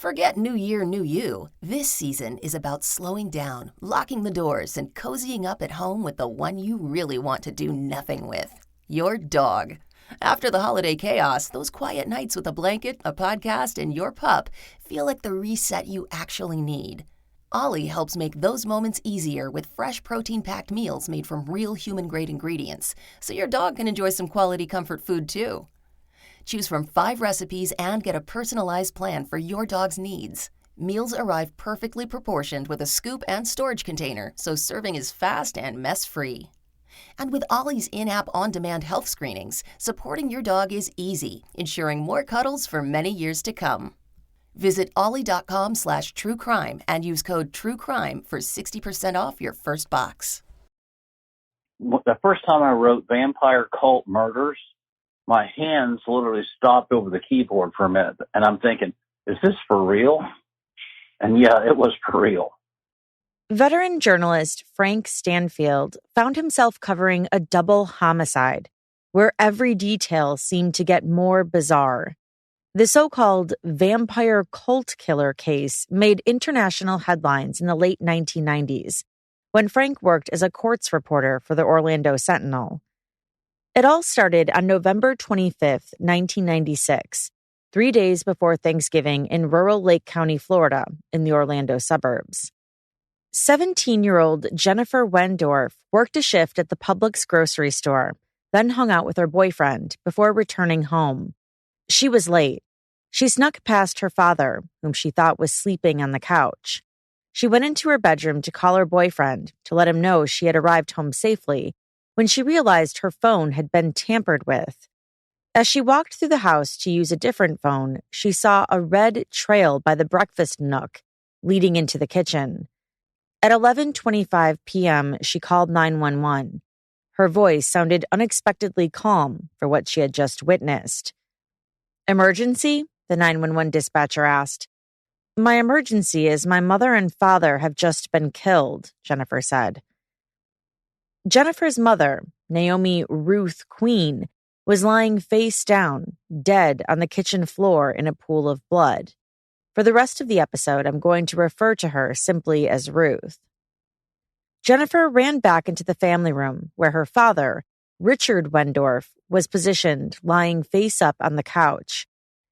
Forget New Year, New You. This season is about slowing down, locking the doors, and cozying up at home with the one you really want to do nothing with. Your dog. After the holiday chaos, those quiet nights with a blanket, a podcast, and your pup feel like the reset you actually need. Ollie helps make those moments easier with fresh protein-packed meals made from real human-grade ingredients, so your dog can enjoy some quality comfort food too. Choose from 5 recipes and get a personalized plan for your dog's needs. Meals arrive perfectly proportioned with a scoop and storage container, so serving is fast and mess-free. And with Ollie's in-app on-demand health screenings, supporting your dog is easy, ensuring more cuddles for many years to come. Visit ollie.com/truecrime and use code TRUECRIME for 60% off your first box. The first time I wrote Vampire Cult Murders, my hands literally stopped over the keyboard for a minute. And I'm thinking, is this for real? And yeah, it was for real. Veteran journalist Frank Stanfield found himself covering a double homicide where every detail seemed to get more bizarre. The so-called vampire cult killer case made international headlines in the late 1990s when Frank worked as a courts reporter for the Orlando Sentinel. It all started on November 25th, 1996, 3 days before Thanksgiving in rural Lake County, Florida, in the Orlando suburbs. 17-year-old Jennifer Wendorf worked a shift at the Publix grocery store, then hung out with her boyfriend before returning home. She was late. She snuck past her father, whom she thought was sleeping on the couch. She went into her bedroom to call her boyfriend to let him know she had arrived home safely when she realized her phone had been tampered with. As she walked through the house to use a different phone, she saw a red trail by the breakfast nook leading into the kitchen. At 11:25 p.m., she called 911. Her voice sounded unexpectedly calm for what she had just witnessed. "Emergency?" the 911 dispatcher asked. "My emergency is my mother and father have just been killed," Jennifer said. Jennifer's mother, Naomi Ruth Queen, was lying face down, dead on the kitchen floor in a pool of blood. For the rest of the episode, I'm going to refer to her simply as Ruth. Jennifer ran back into the family room where her father, Richard Wendorf, was positioned, lying face up on the couch.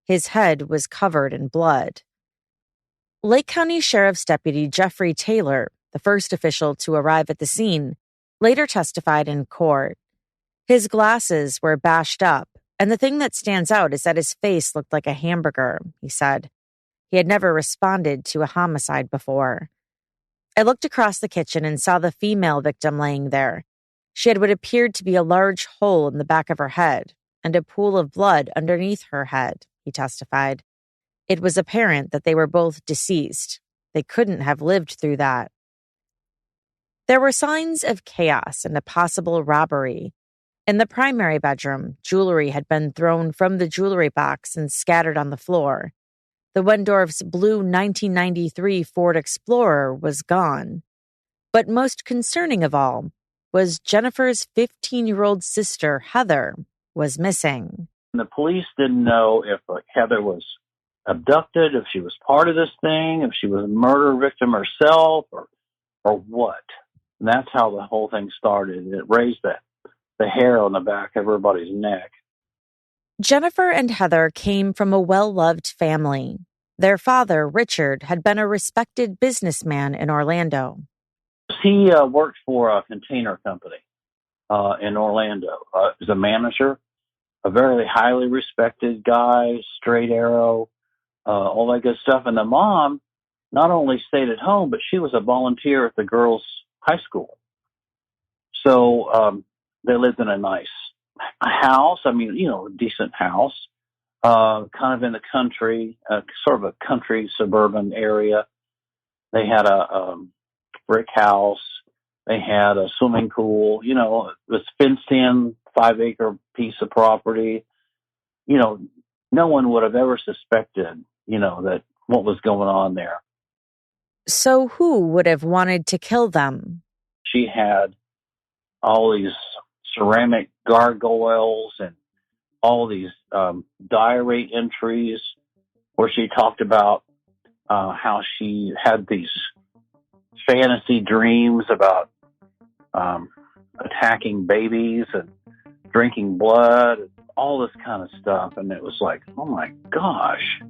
His head was covered in blood. Lake County Sheriff's Deputy Jeffrey Taylor, the first official to arrive at the scene, later testified in court. His glasses were bashed up, and the thing that stands out is that his face looked like a hamburger, he said. He had never responded to a homicide before. I looked across the kitchen and saw the female victim laying there. She had what appeared to be a large hole in the back of her head and a pool of blood underneath her head, he testified. It was apparent that they were both deceased. They couldn't have lived through that. There were signs of chaos and a possible robbery. In the primary bedroom, jewelry had been thrown from the jewelry box and scattered on the floor. The Wendorf's blue 1993 Ford Explorer was gone. But most concerning of all was Jennifer's 15-year-old sister, Heather, was missing. The police didn't know if Heather was abducted, if she was part of this thing, if she was a murder victim herself, or what. And that's how the whole thing started. It raised the hair on the back of everybody's neck. Jennifer and Heather came from a well-loved family. Their father, Richard, had been a respected businessman in Orlando. He worked for a container company in Orlando as a manager, a very highly respected guy, straight arrow, all that good stuff. And the mom not only stayed at home, but she was a volunteer at the girls' high school. So they lived in a nice house. I mean, a decent house, kind of in the country, sort of a country suburban area. They had a brick house. They had a swimming pool. It was fenced in 5-acre piece of property. No one would have ever suspected, that what was going on there. So who would have wanted to kill them? She had all these ceramic gargoyles and all these diary entries where she talked about how she had these fantasy dreams about attacking babies and drinking blood, and all this kind of stuff. And it was like, oh my gosh.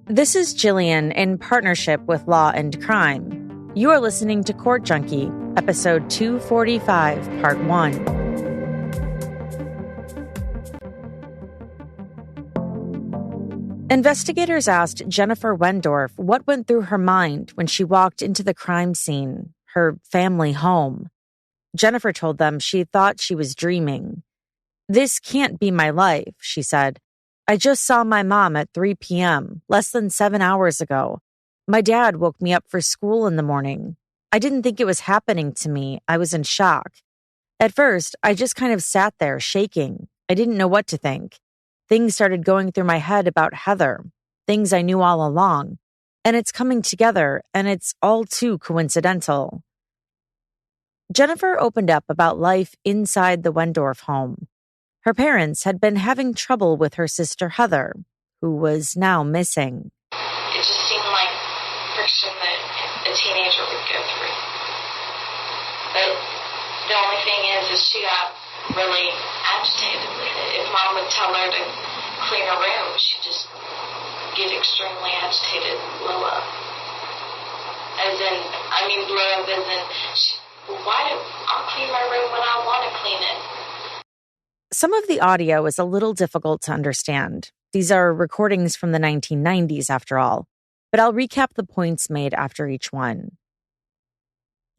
This is Jillian in partnership with Law and Crime. You are listening to Court Junkie, episode 245, part 1. Investigators asked Jennifer Wendorf what went through her mind when she walked into the crime scene, her family home. Jennifer told them she thought she was dreaming. "This can't be my life," she said. "I just saw my mom at 3 p.m., less than 7 hours ago. My dad woke me up for school in the morning. I didn't think it was happening to me. I was in shock. At first, I just kind of sat there shaking. I didn't know what to think. Things started going through my head about Heather, things I knew all along, and it's coming together, and it's all too coincidental." Jennifer opened up about life inside the Wendorf home. Her parents had been having trouble with her sister Heather, who was now missing. It just seemed like friction that a teenager would go through. But the only thing is she got really agitated with it. If Mom would tell her to clean her room, she'd just get extremely agitated and blow up. Blow up as in, I'll clean my room when I want to clean it. Some of the audio is a little difficult to understand. These are recordings from the 1990s, after all, but I'll recap the points made after each one.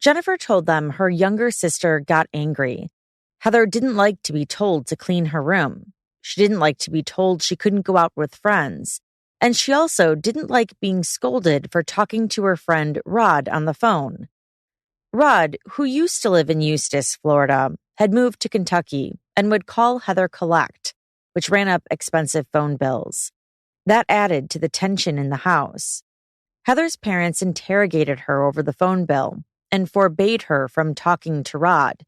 Jennifer told them her younger sister got angry. Heather didn't like to be told to clean her room. She didn't like to be told she couldn't go out with friends. And she also didn't like being scolded for talking to her friend Rod on the phone. Rod, who used to live in Eustis, Florida, had moved to Kentucky and would call Heather collect, which ran up expensive phone bills. That added to the tension in the house. Heather's parents interrogated her over the phone bill and forbade her from talking to Rod.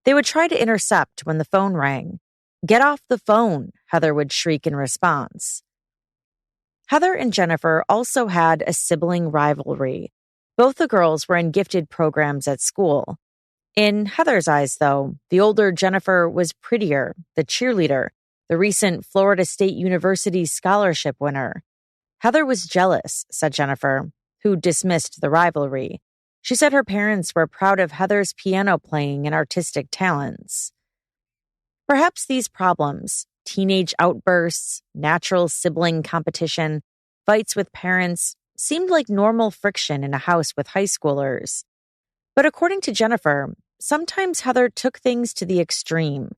They would try to intercept when the phone rang. "Get off the phone," Heather would shriek in response. Heather and Jennifer also had a sibling rivalry. Both the girls were in gifted programs at school. In Heather's eyes, though, the older Jennifer was prettier, the cheerleader, the recent Florida State University scholarship winner. Heather was jealous, said Jennifer, who dismissed the rivalry. She said her parents were proud of Heather's piano playing and artistic talents. Perhaps these problems, teenage outbursts, natural sibling competition, fights with parents, seemed like normal friction in a house with high schoolers. But according to Jennifer, sometimes Heather took things to the extreme.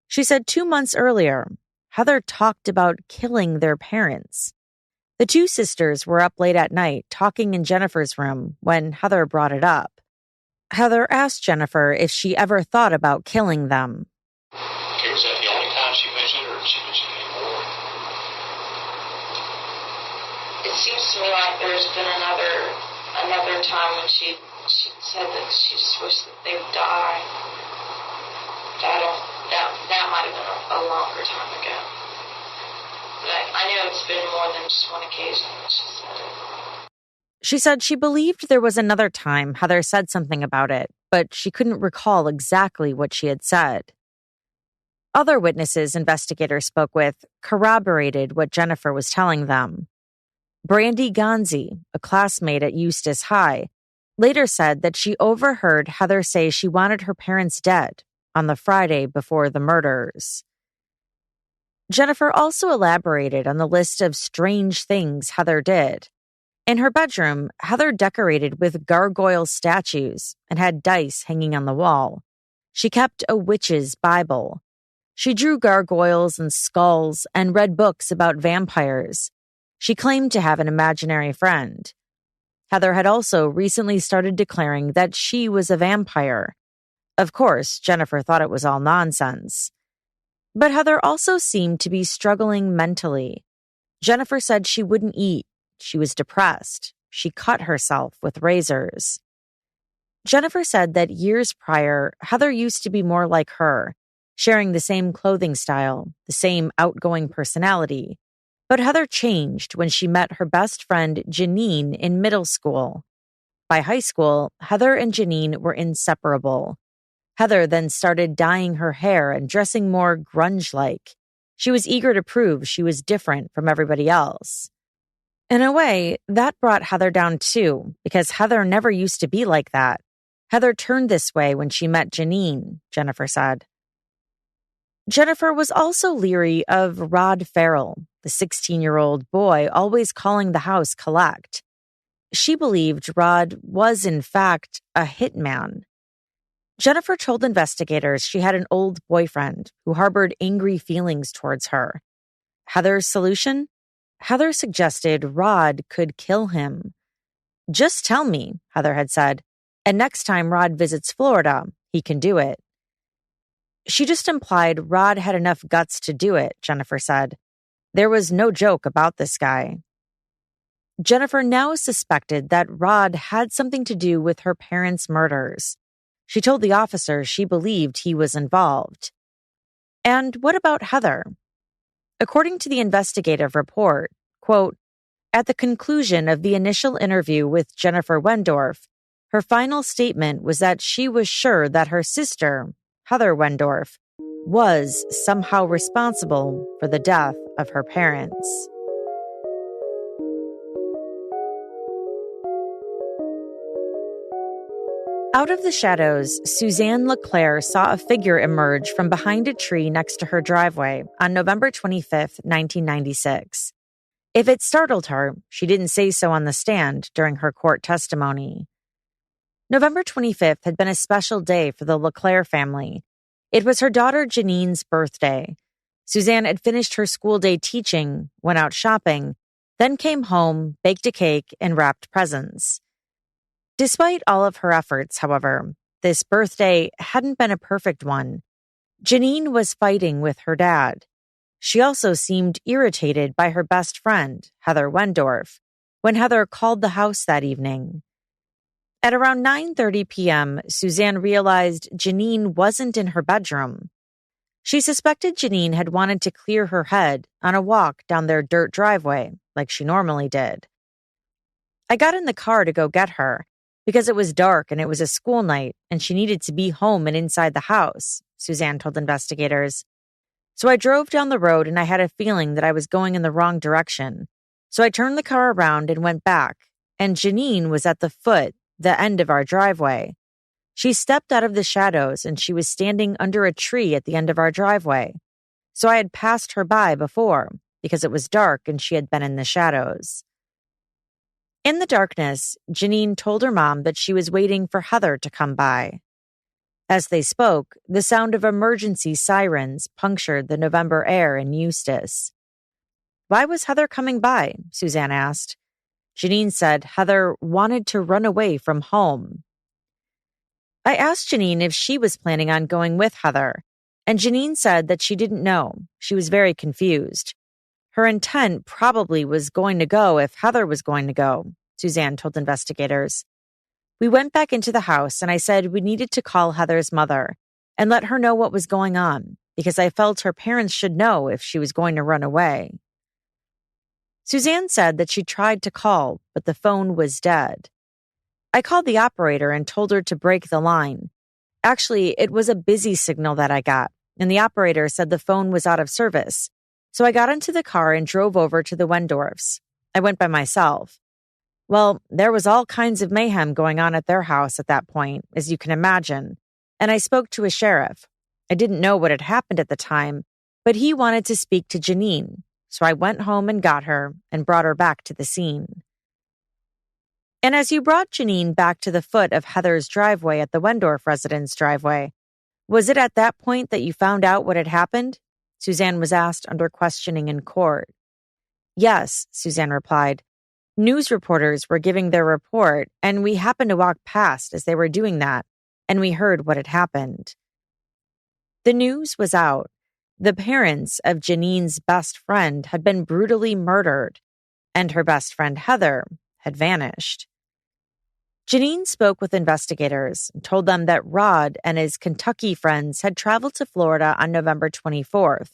She said 2 months earlier, Heather talked about killing their parents. The two sisters were up late at night talking in Jennifer's room when Heather brought it up. Heather asked Jennifer if she ever thought about killing them. Okay, was that the only time she mentioned it, or did she mention it anymore? It seems to me like there's been another time when she said that she just wished that they would die. That might have been a longer time ago. But I know it's been more than just one occasion that she said it. She said she believed there was another time Heather said something about it, but she couldn't recall exactly what she had said. Other witnesses investigators spoke with corroborated what Jennifer was telling them. Brandy Gonzi, a classmate at Eustis High, later said that she overheard Heather say she wanted her parents dead on the Friday before the murders. Jennifer also elaborated on the list of strange things Heather did. In her bedroom, Heather decorated with gargoyle statues and had dice hanging on the wall. She kept a witch's Bible. She drew gargoyles and skulls and read books about vampires. She claimed to have an imaginary friend. Heather had also recently started declaring that she was a vampire. Of course, Jennifer thought it was all nonsense. But Heather also seemed to be struggling mentally. Jennifer said she wouldn't eat. She was depressed. She cut herself with razors. Jennifer said that years prior, Heather used to be more like her, sharing the same clothing style, the same outgoing personality. But Heather changed when she met her best friend Janine in middle school. By high school, Heather and Janine were inseparable. Heather then started dyeing her hair and dressing more grunge-like. She was eager to prove she was different from everybody else. In a way, that brought Heather down too, because Heather never used to be like that. Heather turned this way when she met Janine, Jennifer said. Jennifer was also leery of Rod Farrell, the 16-year-old boy always calling the house collect. She believed Rod was, in fact, a hitman. Jennifer told investigators she had an old boyfriend who harbored angry feelings towards her. Heather's solution? Heather suggested Rod could kill him. Just tell me, Heather had said, and next time Rod visits Florida, he can do it. She just implied Rod had enough guts to do it, Jennifer said. There was no joke about this guy. Jennifer now suspected that Rod had something to do with her parents' murders. She told the officers she believed he was involved. And what about Heather? According to the investigative report, quote, at the conclusion of the initial interview with Jennifer Wendorf, her final statement was that she was sure that her sister, Heather Wendorf, was somehow responsible for the death of her parents. Out of the shadows, Suzanne LeClaire saw a figure emerge from behind a tree next to her driveway on November 25, 1996. If it startled her, she didn't say so on the stand during her court testimony. November 25th had been a special day for the LeClaire family. It was her daughter Janine's birthday. Suzanne had finished her school day teaching, went out shopping, then came home, baked a cake, and wrapped presents. Despite all of her efforts, however, this birthday hadn't been a perfect one. Janine was fighting with her dad. She also seemed irritated by her best friend, Heather Wendorf, when Heather called the house that evening. At around 9:30 p.m., Suzanne realized Janine wasn't in her bedroom. She suspected Janine had wanted to clear her head on a walk down their dirt driveway, like she normally did. I got in the car to go get her, because it was dark and it was a school night and she needed to be home and inside the house, Suzanne told investigators. So I drove down the road and I had a feeling that I was going in the wrong direction. So I turned the car around and went back, and Janine was at the end of our driveway. She stepped out of the shadows and she was standing under a tree at the end of our driveway. So I had passed her by before because it was dark and she had been in the shadows. In the darkness, Janine told her mom that she was waiting for Heather to come by. As they spoke, the sound of emergency sirens punctured the November air in Eustis. Why was Heather coming by? Suzanne asked. Janine said Heather wanted to run away from home. I asked Janine if she was planning on going with Heather, and Janine said that she didn't know. She was very confused. Her intent probably was going to go if Heather was going to go, Suzanne told investigators. We went back into the house and I said we needed to call Heather's mother and let her know what was going on because I felt her parents should know if she was going to run away. Suzanne said that she tried to call, but the phone was dead. I called the operator and told her to break the line. Actually, it was a busy signal that I got, and the operator said the phone was out of service. So I got into the car and drove over to the Wendorfs. I went by myself. Well, there was all kinds of mayhem going on at their house at that point, as you can imagine, and I spoke to a sheriff. I didn't know what had happened at the time, but he wanted to speak to Janine, so I went home and got her and brought her back to the scene. And as you brought Janine back to the foot of Heather's driveway at the Wendorf residence driveway, was it at that point that you found out what had happened? Suzanne was asked under questioning in court. Yes, Suzanne replied. News reporters were giving their report, and we happened to walk past as they were doing that, and we heard what had happened. The news was out. The parents of Janine's best friend had been brutally murdered, and her best friend Heather had vanished. Janine spoke with investigators and told them that Rod and his Kentucky friends had traveled to Florida on November 24th,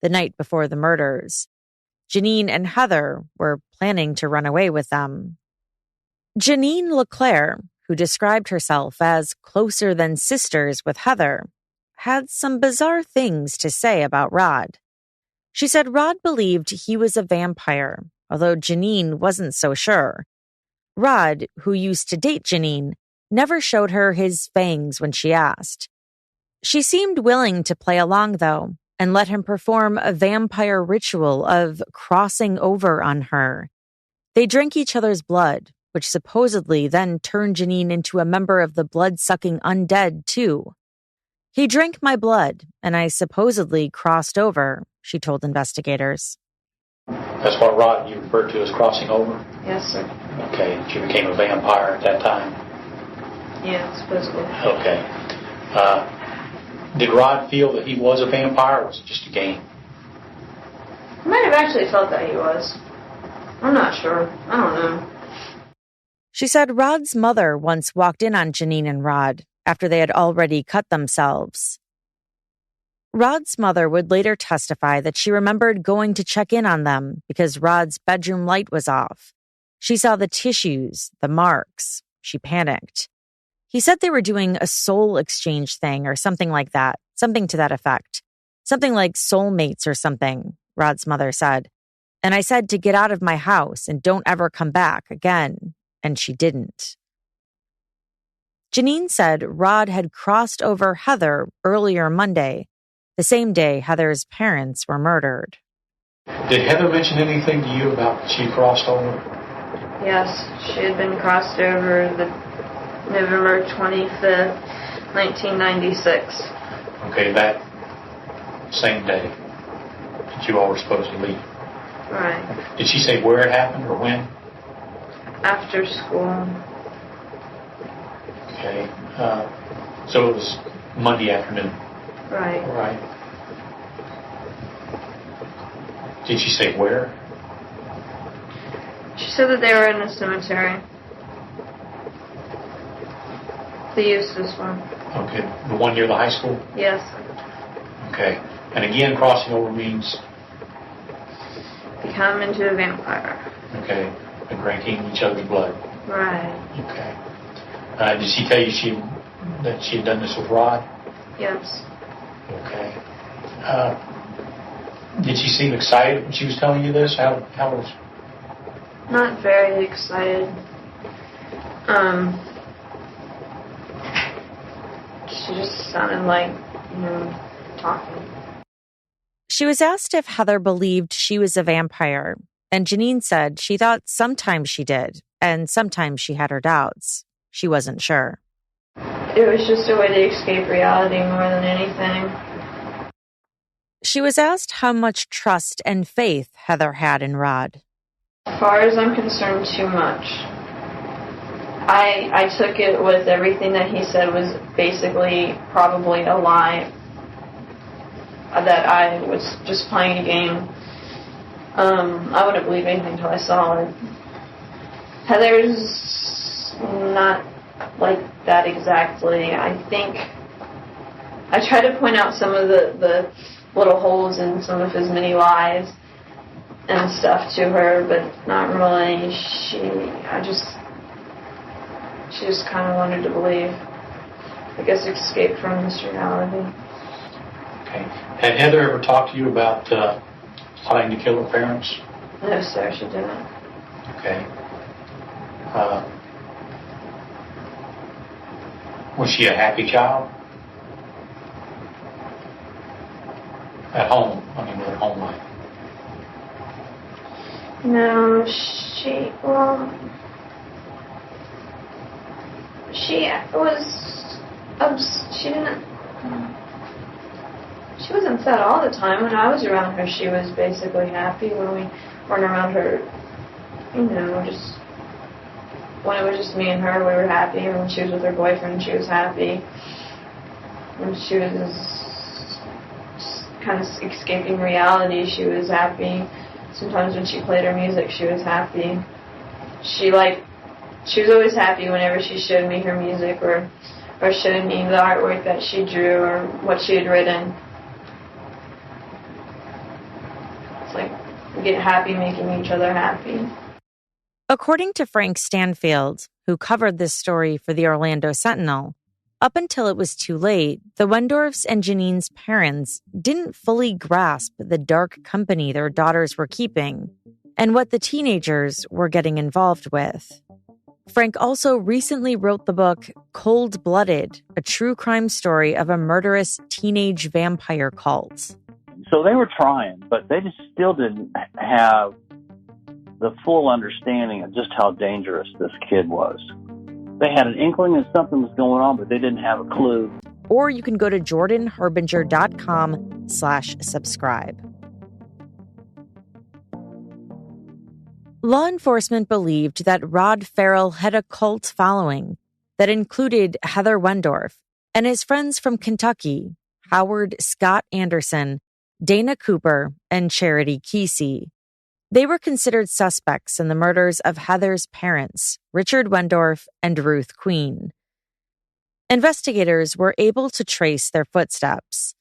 the night before the murders. Janine and Heather were planning to run away with them. Janine LeClaire, who described herself as closer than sisters with Heather, had some bizarre things to say about Rod. She said Rod believed he was a vampire, although Janine wasn't so sure. Rod, who used to date Janine, never showed her his fangs when she asked. She seemed willing to play along, though, and let him perform a vampire ritual of crossing over on her. They drank each other's blood, which supposedly then turned Janine into a member of the blood-sucking undead, too. He drank my blood, and I supposedly crossed over, she told investigators. That's what Rod you referred to as crossing over? Yes, sir. Okay. She became a vampire at that time? Yeah, supposedly. Okay. Did Rod feel that he was a vampire, or was it just a game? I might have actually felt that he was. I'm not sure. I don't know. She said Rod's mother once walked in on Janine and Rod after they had already cut themselves. Rod's mother would later testify that she remembered going to check in on them because Rod's bedroom light was off. She saw the tissues, the marks. She panicked. He said they were doing a soul exchange thing or something like that, something to that effect. Something like soulmates or something, Rod's mother said. And I said to get out of my house and don't ever come back again, and she didn't. Janine said Rod had crossed over Heather earlier Monday, the same day Heather's parents were murdered. Did Heather mention anything to you about she crossed over? Yes, she had been crossed over the November 25th, 1996. Okay, that same day that you all were supposed to leave. Right. Did she say where it happened or when? After school. Okay. So it was Monday afternoon. Right. Right. Did she say where? She said that they were in a cemetery. The Eustace one. Okay. The one near the high school? Yes. Okay. And again, crossing over means? Become into a vampire. Okay. And drinking each other's blood. Right. Okay. Did she tell you that she had done this with Rod? Yes. Okay. Did she seem excited when she was telling you this? How was? Not very excited. She just sounded like, talking. She was asked if Heather believed she was a vampire, and Janine said she thought sometimes she did, and sometimes she had her doubts. She wasn't sure. It was just a way to escape reality more than anything. She was asked how much trust and faith Heather had in Rod. As far as I'm concerned, too much. I took it with everything that he said was basically probably a lie. That I was just playing a game. I wouldn't believe anything until I saw it. Heather's not like that exactly. I think I try to point out some of the little holes in some of his many lies and stuff to her, but not really. She just kind of wanted to believe. I guess escape from this reality. Okay. Had Heather ever talked to you about plotting to kill her parents? No, sir, she didn't. Okay. Was she a happy child? At home, with her home life. No, she wasn't sad all the time. When I was around her, she was basically happy. When we weren't around her, just when it was just me and her, we were happy. And when she was with her boyfriend, she was happy. When she was just kind of escaping reality, she was happy. Sometimes when she played her music, she was happy. She was always happy whenever she showed me her music or showed me the artwork that she drew or what she had written. It's like get happy making each other happy. According to Frank Stanfield, who covered this story for the Orlando Sentinel, up until it was too late, the Wendorfs and Janine's parents didn't fully grasp the dark company their daughters were keeping and what the teenagers were getting involved with. Frank also recently wrote the book Cold-Blooded, a true crime story of a murderous teenage vampire cult. So they were trying, but they just still didn't have the full understanding of just how dangerous this kid was. They had an inkling that something was going on, but they didn't have a clue. Or you can go to jordanharbinger.com/subscribe. Law enforcement believed that Rod Farrell had a cult following that included Heather Wendorf and his friends from Kentucky, Howard Scott Anderson, Dana Cooper, and Charity Kesey. They were considered suspects in the murders of Heather's parents, Richard Wendorf and Ruth Queen. Investigators were able to trace their footsteps.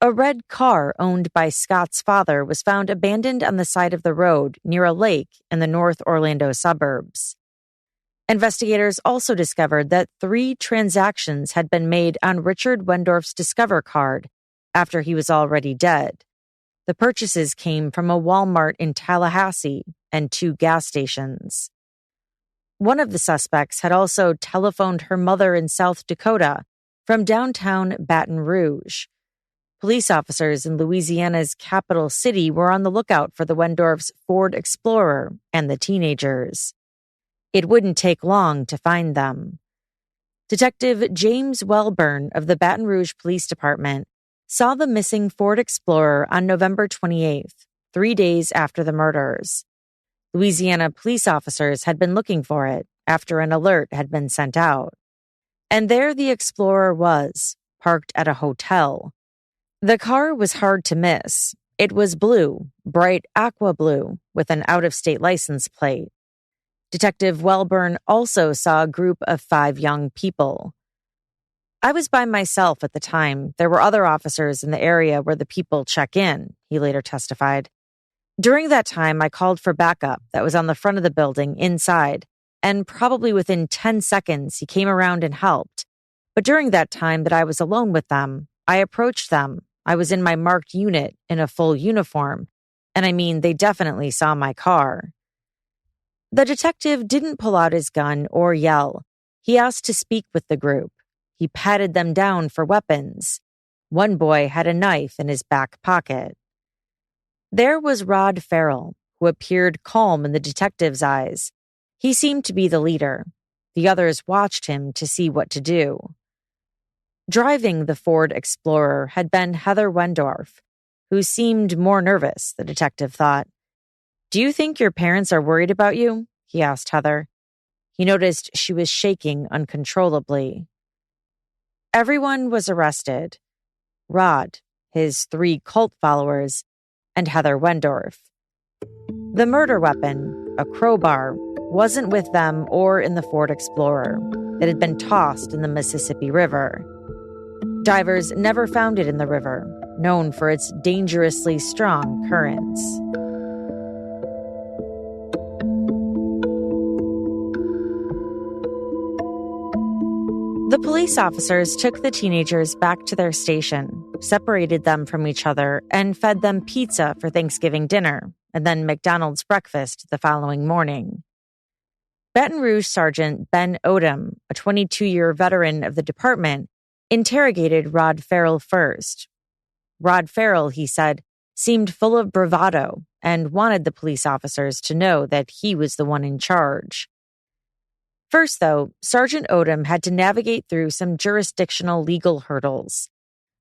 A red car owned by Scott's father was found abandoned on the side of the road near a lake in the North Orlando suburbs. Investigators also discovered that 3 transactions had been made on Richard Wendorf's Discover card after he was already dead. The purchases came from a Walmart in Tallahassee and 2 gas stations. One of the suspects had also telephoned her mother in South Dakota from downtown Baton Rouge. Police officers in Louisiana's capital city were on the lookout for the Wendorf's Ford Explorer and the teenagers. It wouldn't take long to find them. Detective James Welburn of the Baton Rouge Police Department saw the missing Ford Explorer on November 28th, 3 days after the murders. Louisiana police officers had been looking for it after an alert had been sent out. And there the Explorer was, parked at a hotel. The car was hard to miss. It was blue, bright aqua blue, with an out-of-state license plate. Detective Welburn also saw a group of 5 young people. I was by myself at the time. There were other officers in the area where the people check in, he later testified. During that time, I called for backup that was on the front of the building inside, and probably within 10 seconds, he came around and helped. But during that time that I was alone with them, I approached them. I was in my marked unit in a full uniform, and I mean, they definitely saw my car. The detective didn't pull out his gun or yell. He asked to speak with the group. He patted them down for weapons. One boy had a knife in his back pocket. There was Rod Farrell, who appeared calm in the detective's eyes. He seemed to be the leader. The others watched him to see what to do. Driving the Ford Explorer had been Heather Wendorf, who seemed more nervous, the detective thought. "Do you think your parents are worried about you?" he asked Heather. He noticed she was shaking uncontrollably. Everyone was arrested. Rod, his 3 cult followers, and Heather Wendorf. The murder weapon, a crowbar, wasn't with them or in the Ford Explorer. It had been tossed in the Mississippi River. Divers never found it in the river, known for its dangerously strong currents. The police officers took the teenagers back to their station, separated them from each other, and fed them pizza for Thanksgiving dinner, and then McDonald's breakfast the following morning. Baton Rouge Sergeant Ben Odom, a 22-year veteran of the department, interrogated Rod Farrell first. Rod Farrell, he said, seemed full of bravado and wanted the police officers to know that he was the one in charge. First, though, Sergeant Odom had to navigate through some jurisdictional legal hurdles.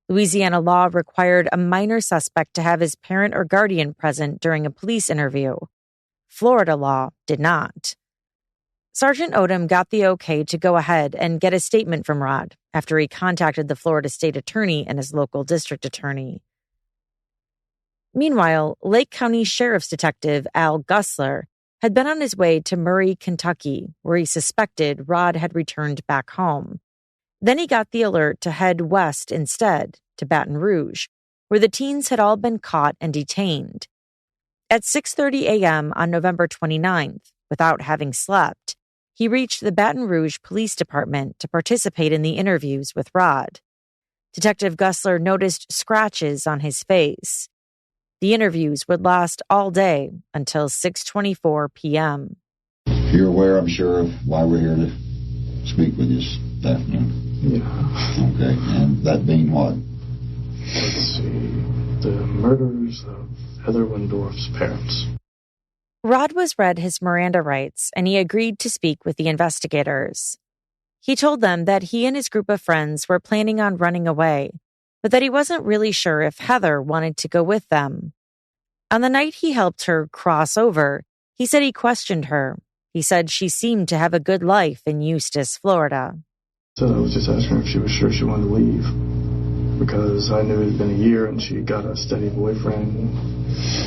Louisiana law required a minor suspect to have his parent or guardian present during a police interview. Florida law did not. Sergeant Odom got the okay to go ahead and get a statement from Rod after he contacted the Florida state attorney and his local district attorney. Meanwhile, Lake County Sheriff's Detective Al Gussler had been on his way to Murray, Kentucky, where he suspected Rod had returned back home. Then he got the alert to head west instead, to Baton Rouge, where the teens had all been caught and detained. At 6:30 a.m. on November 29th, without having slept, he reached the Baton Rouge Police Department to participate in the interviews with Rod. Detective Gussler noticed scratches on his face. The interviews would last all day until 6:24 p.m. You're aware, I'm sure, of why we're here to speak with you this afternoon? Yeah. Okay, and that being what? Let's see. The murders of Heather Wendorf's parents. Rod was read his Miranda rights, and he agreed to speak with the investigators. He told them that he and his group of friends were planning on running away, but that he wasn't really sure if Heather wanted to go with them. On the night he helped her cross over, he said he questioned her. He said she seemed to have a good life in Eustis, Florida. So I was just asking her if she was sure she wanted to leave, because I knew it had been a year and she got a steady boyfriend.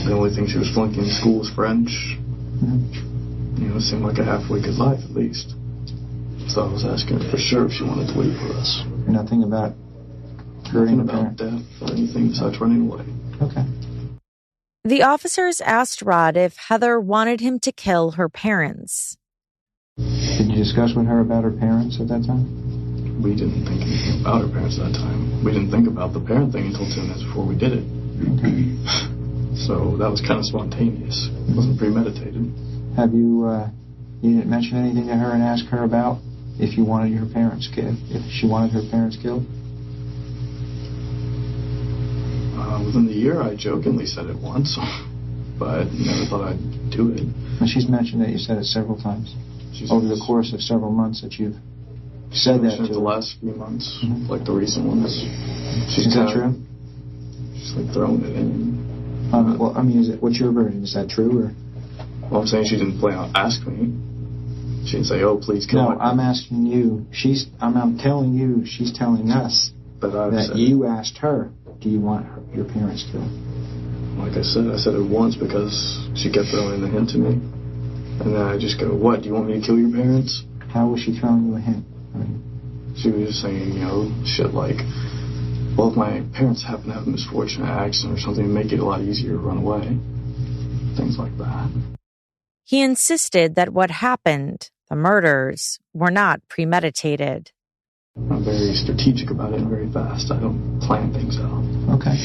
The only thing she was flunking in school was French. Mm-hmm. You know, it seemed like a halfway good life, at least. So I was asking her for sure if she wanted to leave with us. Nothing about hurting about death or anything besides running away. Okay. The officers asked Rod if Heather wanted him to kill her parents. Did you discuss with her about her parents at that time? We didn't think anything about her parents at that time. We didn't think about the parent thing until 2 minutes before we did it. Okay. So that was kind of spontaneous. It wasn't premeditated. Have you didn't mention anything to her and ask her about if you wanted her parents killed, if she wanted her parents killed? Within the year, I jokingly said it once, but never thought I'd do it. Well, she's mentioned that you said it several times over the course of several months that you've said that to the last few months, mm-hmm. like the recent ones. Is that true? She's like throwing it in. Well, I mean, what's your version? Is that true or? Well, I'm saying she didn't plan on asking me. She didn't say, "Oh, please kill me." No, I'm asking you. I'm telling you. She's telling us that you asked her, "Do you want your parents killed?" Like I said it once because she kept throwing the hint to me, and then I just go, "What? Do you want me to kill your parents?" How was she throwing you a hint? She was just saying, shit like, "Well, if my parents happen to have a misfortunate accident or something, it'd make it a lot easier to run away." Things like that. He insisted that what happened, the murders, were not premeditated. I'm very strategic about it and very fast. I don't plan things out. Okay.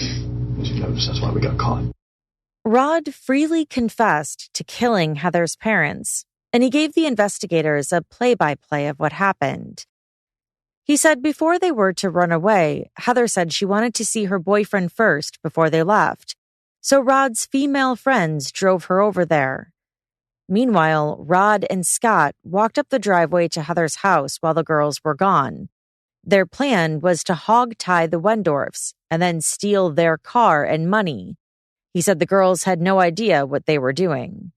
As you notice, that's why we got caught. Rod freely confessed to killing Heather's parents, and he gave the investigators a play-by-play of what happened. He said before they were to run away, Heather said she wanted to see her boyfriend first before they left. So Rod's female friends drove her over there. Meanwhile, Rod and Scott walked up the driveway to Heather's house while the girls were gone. Their plan was to hog-tie the Wendorfs and then steal their car and money. He said the girls had no idea what they were doing.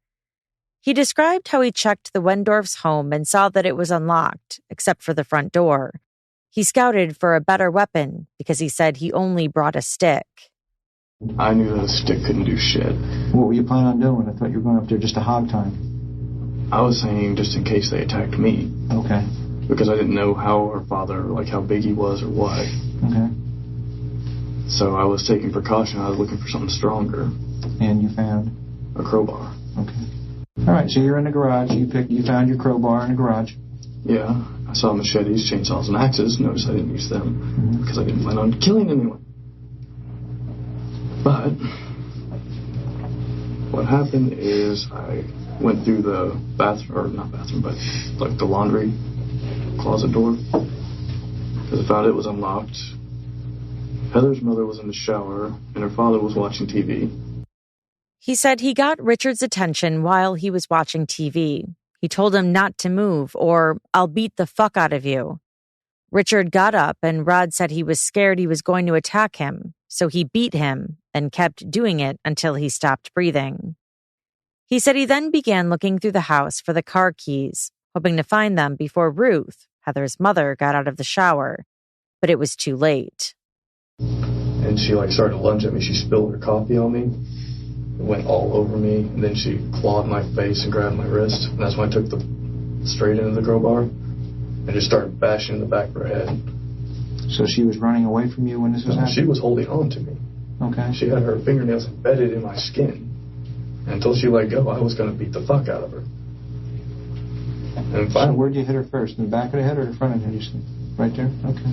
He described how he checked the Wendorfs' home and saw that it was unlocked, except for the front door. He scouted for a better weapon because he said he only brought a stick. I knew that a stick couldn't do shit. What were you planning on doing? I thought you were going up there just to hog time. I was saying just in case they attacked me. Okay. Because I didn't know how her father, how big he was or what. Okay. So I was taking precaution. I was looking for something stronger. And you found? A crowbar. Okay. All right, so you're in the garage. You found your crowbar in the garage. Yeah. I saw machetes, chainsaws, and axes. Notice I didn't use them because I didn't plan on killing anyone. But what happened is I went through the bathroom, or not bathroom, but like the laundry closet door because I found it was unlocked. Heather's mother was in the shower and her father was watching TV. He said he got Richard's attention while he was watching TV. He told him not to move or I'll beat the fuck out of you. Richard got up and Rod said he was scared he was going to attack him, so he beat him and kept doing it until he stopped breathing. He said he then began looking through the house for the car keys, hoping to find them before Ruth, Heather's mother, got out of the shower. But it was too late. And she started to lunge at me. She spilled her coffee on me. It went all over me. And then she clawed my face and grabbed my wrist. And that's when I took the straight into the crowbar and just started bashing the back of her head. So she was running away from you when this was happening? She was holding on to me. Okay. She had her fingernails embedded in my skin. Until she let go, I was going to beat the fuck out of her. And so where'd you hit her first? In the back of the head or the front of the head? You said? Right there? Okay.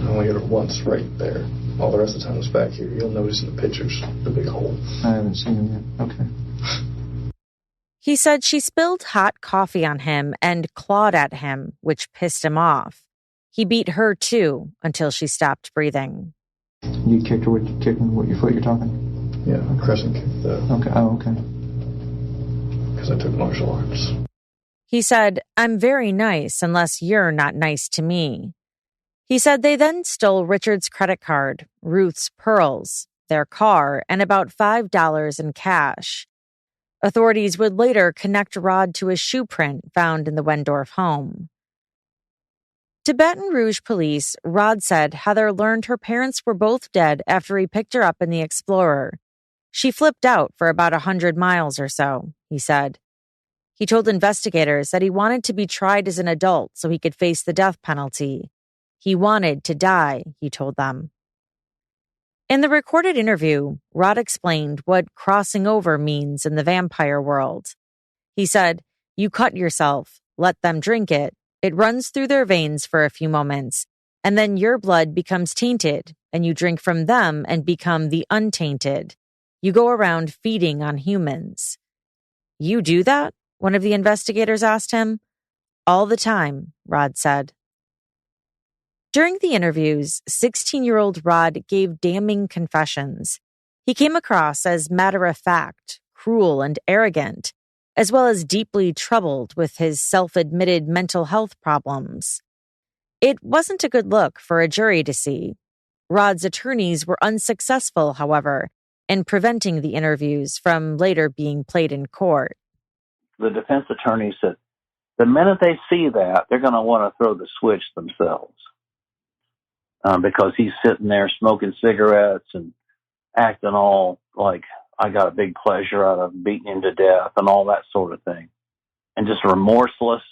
I only hit her once right there. All the rest of the time was back here. You'll notice in the pictures the big hole. I haven't seen him yet. Okay. He said she spilled hot coffee on him and clawed at him, which pissed him off. He beat her, too, until she stopped breathing. You kicked her with your foot, you're talking? Yeah, crescent kick. Okay. Oh, okay. Because I took martial arts. He said, I'm very nice unless you're not nice to me. He said they then stole Richard's credit card, Ruth's pearls, their car, and about $5 in cash. Authorities would later connect Rod to a shoe print found in the Wendorf home. To Baton Rouge police, Rod said Heather learned her parents were both dead after he picked her up in the Explorer. She flipped out for about 100 miles or so, he said. He told investigators that he wanted to be tried as an adult so he could face the death penalty. He wanted to die, he told them. In the recorded interview, Rod explained what crossing over means in the vampire world. He said, you cut yourself, let them drink it. It runs through their veins for a few moments, and then your blood becomes tainted, and you drink from them and become the untainted. You go around feeding on humans. You do that? One of the investigators asked him. All the time, Rod said. During the interviews, 16-year-old Rod gave damning confessions. He came across as matter-of-fact, cruel, and arrogant, as well as deeply troubled with his self-admitted mental health problems. It wasn't a good look for a jury to see. Rod's attorneys were unsuccessful, however, in preventing the interviews from later being played in court. The defense attorney said the minute they see that, they're going to want to throw the switch themselves. Because he's sitting there smoking cigarettes and acting all like, I got a big pleasure out of beating him to death and all that sort of thing. And just remorseless.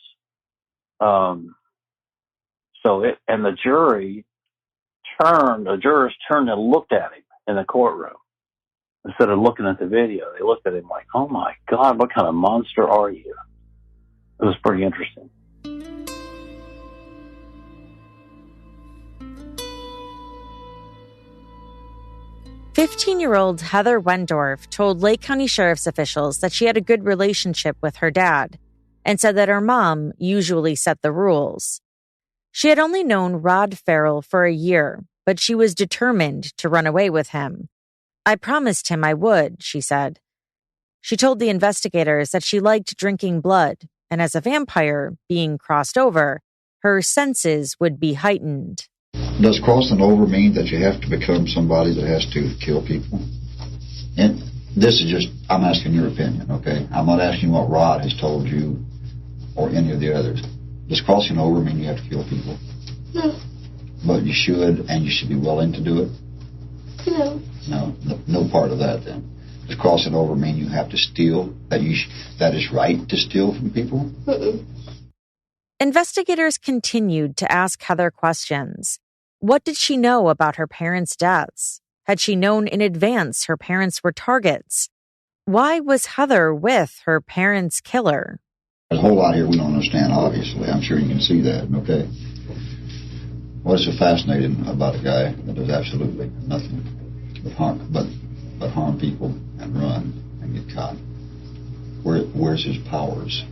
And the jurors turned and looked at him in the courtroom. Instead of looking at the video, they looked at him like, oh my God, what kind of monster are you? It was pretty interesting. "15-year-old Heather Wendorf told Lake County Sheriff's officials that she had a good relationship with her dad and said that her mom usually set the rules. She had only known Rod Farrell for a year, but she was determined to run away with him. I promised him I would, she said. She told the investigators that she liked drinking blood, and as a vampire, being crossed over, her senses would be heightened. Does crossing over mean that you have to become somebody that has to kill people? And this is just, I'm asking your opinion, okay? I'm not asking what Rod has told you or any of the others. Does crossing over mean you have to kill people? No. But you should, and you should be willing to do it? No. No part of that then. Does crossing over mean you have to steal, that it's right to steal from people? Investigators continued to ask Heather questions. What did she know about her parents' deaths? Had she known in advance her parents were targets? Why was Heather with her parents' killer? There's a whole lot here we don't understand, obviously. I'm sure you can see that, okay? What's so fascinating about a guy that does absolutely nothing but harm people and run and get caught? Where's his powers?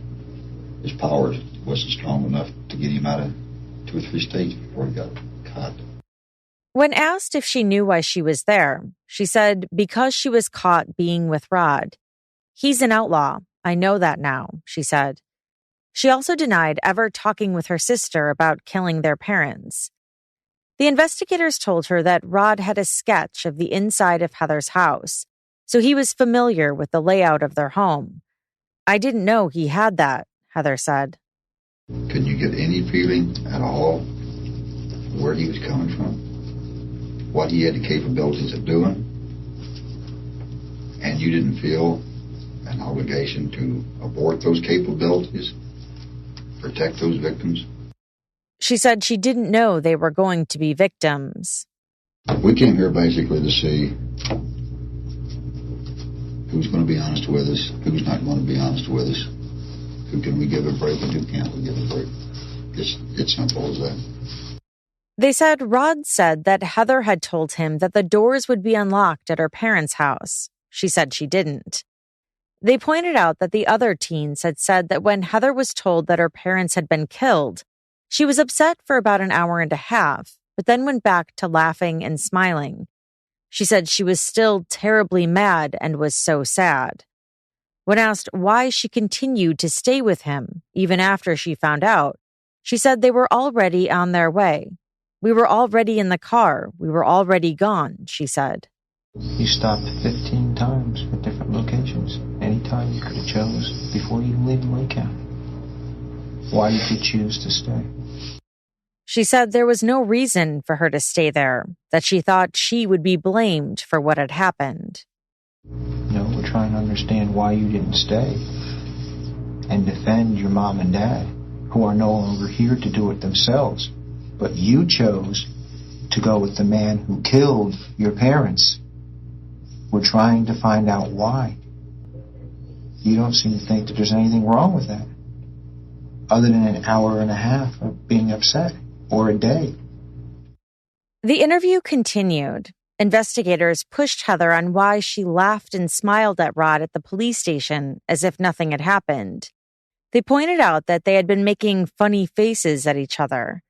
His powers wasn't strong enough to get him out of 2 or 3 states before he got caught. When asked if she knew why she was there, she said because she was caught being with Rod. He's an outlaw. I know that now, she said. She also denied ever talking with her sister about killing their parents. The investigators told her that Rod had a sketch of the inside of Heather's house, so he was familiar with the layout of their home. I didn't know he had that, Heather said. Could you get any feeling at all where he was coming from? What he had the capabilities of doing? And you didn't feel an obligation to abort those capabilities? Protect those victims? She said she didn't know they were going to be victims. We came here basically to see Who's going to be honest with us? Who's not going to be honest with us? Who can we give a break and who can't we give a break? It's simple as that. They said Rod said that Heather had told him that the doors would be unlocked at her parents' house. She said she didn't. They pointed out that the other teens had said that when Heather was told that her parents had been killed, she was upset for about an hour and a half, but then went back to laughing and smiling. She said she was still terribly mad and was so sad. When asked why she continued to stay with him, even after she found out, she said they were already on their way. We were already in the car. We were already gone, she said. You stopped 15 times at different locations. Any time you could have chose before you leave the lake house. Why did you choose to stay? She said there was no reason for her to stay there, that she thought she would be blamed for what had happened. No, we're trying to understand why you didn't stay and defend your mom and dad, who are no longer here to do it themselves. But you chose to go with the man who killed your parents. We're trying to find out why. You don't seem to think that there's anything wrong with that, other than an hour and a half of being upset, or a day. The interview continued. Investigators pushed Heather on why she laughed and smiled at Rod at the police station as if nothing had happened. They pointed out that they had been making funny faces at each other.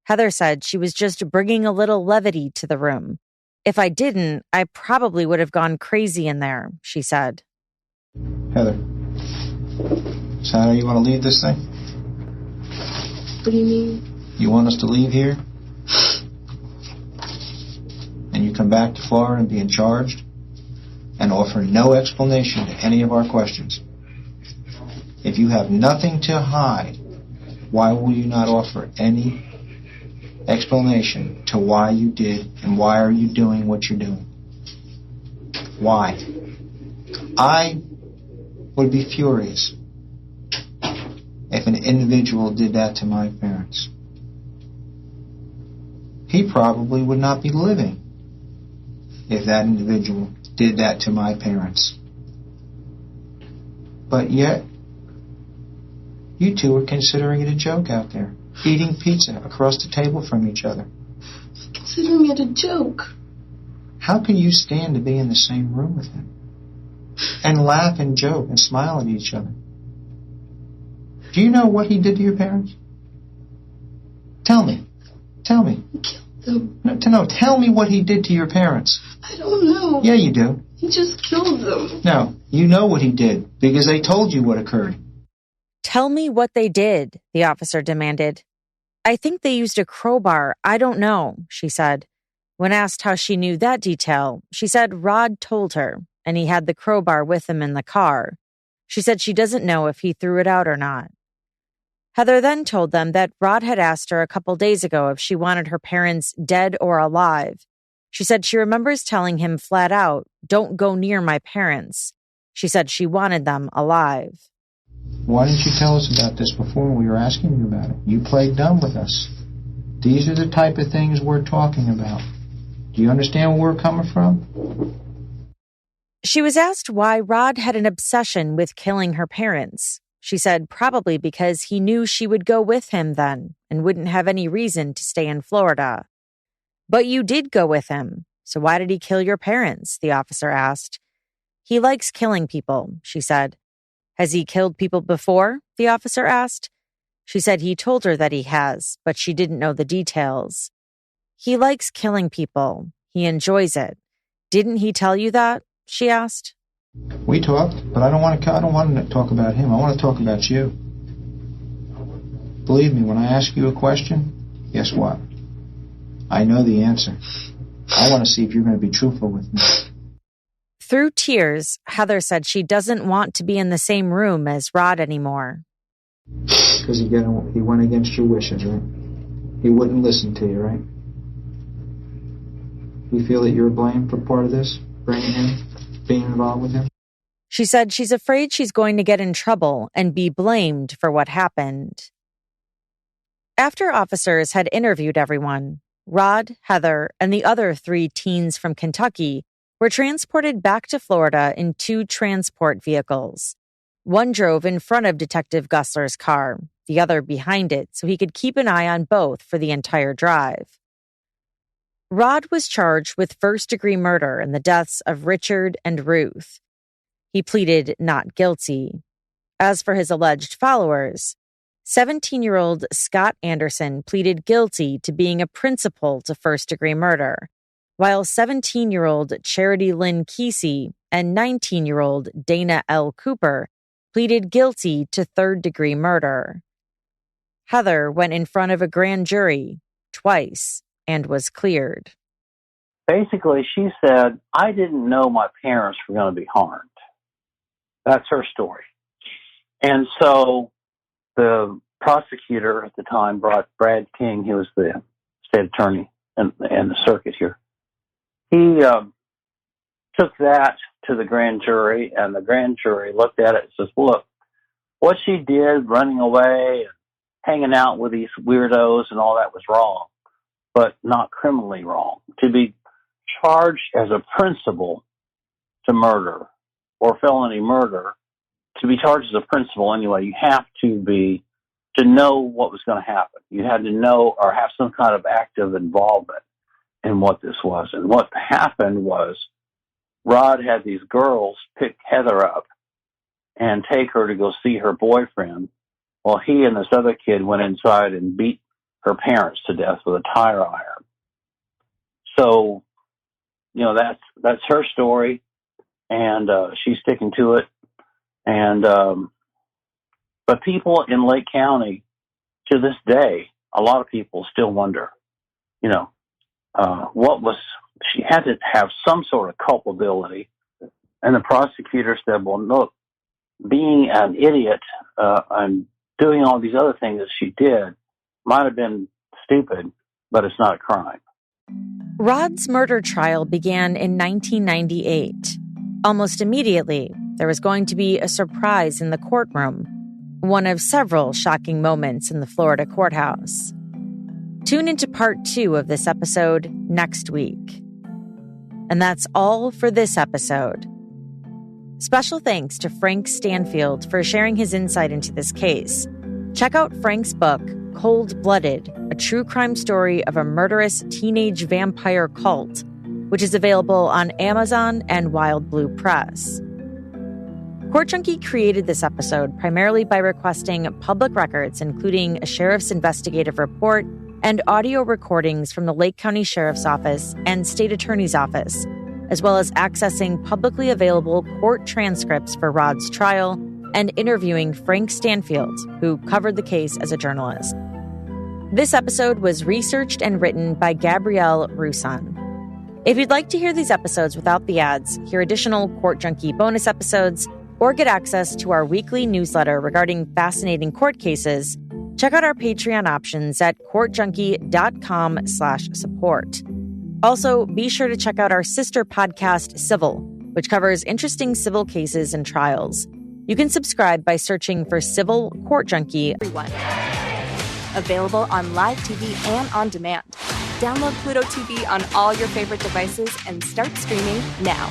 Heather said she was just bringing a little levity to the room. If I didn't, I probably would have gone crazy in there, she said. Heather, is that how you want to leave this thing? What do you mean? You want us to leave here? And you come back to Florida and being charged and offer no explanation to any of our questions. If you have nothing to hide, why will you not offer any explanation to why you did and why are you doing what you're doing? Why? I would be furious if an individual did that to my parents. He probably would not be living if that individual did that to my parents. But yet, you two are considering it a joke out there, eating pizza across the table from each other. Considering it a joke. How can you stand to be in the same room with him and laugh and joke and smile at each other? Do you know what he did to your parents? Tell me. Tell me. He killed them. No, tell me what he did to your parents. I don't know. Yeah, you do. He just killed them. No, you know what he did because they told you what occurred. Tell me what they did, the officer demanded. I think they used a crowbar. I don't know, she said. When asked how she knew that detail, she said Rod told her, and he had the crowbar with him in the car. She said she doesn't know if he threw it out or not. Heather then told them that Rod had asked her a couple days ago if she wanted her parents dead or alive. She said she remembers telling him flat out, "Don't go near my parents." She said she wanted them alive. Why didn't you tell us about this before when we were asking you about it? You played dumb with us. These are the type of things we're talking about. Do you understand where we're coming from? She was asked why Rod had an obsession with killing her parents. She said probably because he knew she would go with him then and wouldn't have any reason to stay in Florida. But you did go with him, so why did he kill your parents? The officer asked. He likes killing people, she said. Has he killed people before? The officer asked. She said he told her that he has, but she didn't know the details. He likes killing people. He enjoys it. Didn't he tell you that? She asked. We talked, but I don't want to talk about him. I want to talk about you. Believe me, when I ask you a question, guess what? I know the answer. I want to see if you're going to be truthful with me. Through tears, Heather said she doesn't want to be in the same room as Rod anymore. Because he went against your wishes, right? He wouldn't listen to you, right? You feel that you're blamed for part of this? Bringing him? Being involved with him? She said she's afraid she's going to get in trouble and be blamed for what happened. After officers had interviewed everyone, Rod, Heather, and the other 3 teens from Kentucky were transported back to Florida in 2 transport vehicles. One drove in front of Detective Gussler's car, the other behind it, so he could keep an eye on both for the entire drive. Rod was charged with first-degree murder in the deaths of Richard and Ruth. He pleaded not guilty. As for his alleged followers, 17-year-old Scott Anderson pleaded guilty to being a principal to first-degree murder, while 17-year-old Charity Lynn Kesey and 19-year-old Dana L. Cooper pleaded guilty to third-degree murder. Heather went in front of a grand jury twice and was cleared. Basically, she said, I didn't know my parents were going to be harmed. That's her story. And so the prosecutor at the time brought Brad King, he was the state attorney and the circuit here. He took that to the grand jury, and the grand jury looked at it and says, look, what she did, running away and hanging out with these weirdos and all that was wrong, but not criminally wrong. To be charged as a principal to murder or felony murder, to be charged as a principal anyway, you have to know what was going to happen. You had to know or have some kind of active involvement in what this was. And what happened was Rod had these girls pick Heather up and take her to go see her boyfriend, while he and this other kid went inside and beat her parents to death with a tire iron. So, that's her story, and she's sticking to it. And but people in Lake County, to this day, a lot of people still wonder, she had to have some sort of culpability. And the prosecutor said, well, look, being an idiot and doing all these other things that she did might have been stupid, but it's not a crime. Rod's murder trial began in 1998. Almost immediately, there was going to be a surprise in the courtroom, one of several shocking moments in the Florida courthouse. Tune into part 2 of this episode next week. And that's all for this episode. Special thanks to Frank Stanfield for sharing his insight into this case. Check out Frank's book, Cold-Blooded, a true crime story of a murderous teenage vampire cult, which is available on Amazon and Wild Blue Press. Court Junkie created this episode primarily by requesting public records, including a sheriff's investigative report and audio recordings from the Lake County Sheriff's Office and State Attorney's Office, as well as accessing publicly available court transcripts for Rod's trial and interviewing Frank Stanfield, who covered the case as a journalist. This episode was researched and written by Gabrielle Russon. If you'd like to hear these episodes without the ads, hear additional Court Junkie bonus episodes, or get access to our weekly newsletter regarding fascinating court cases, check out our Patreon options at courtjunkie.com/support. Also, be sure to check out our sister podcast, Civil, which covers interesting civil cases and trials. You can subscribe by searching for Civil Court Junkie. Everyone. Available on live TV and on demand. Download Pluto TV on all your favorite devices and start streaming now.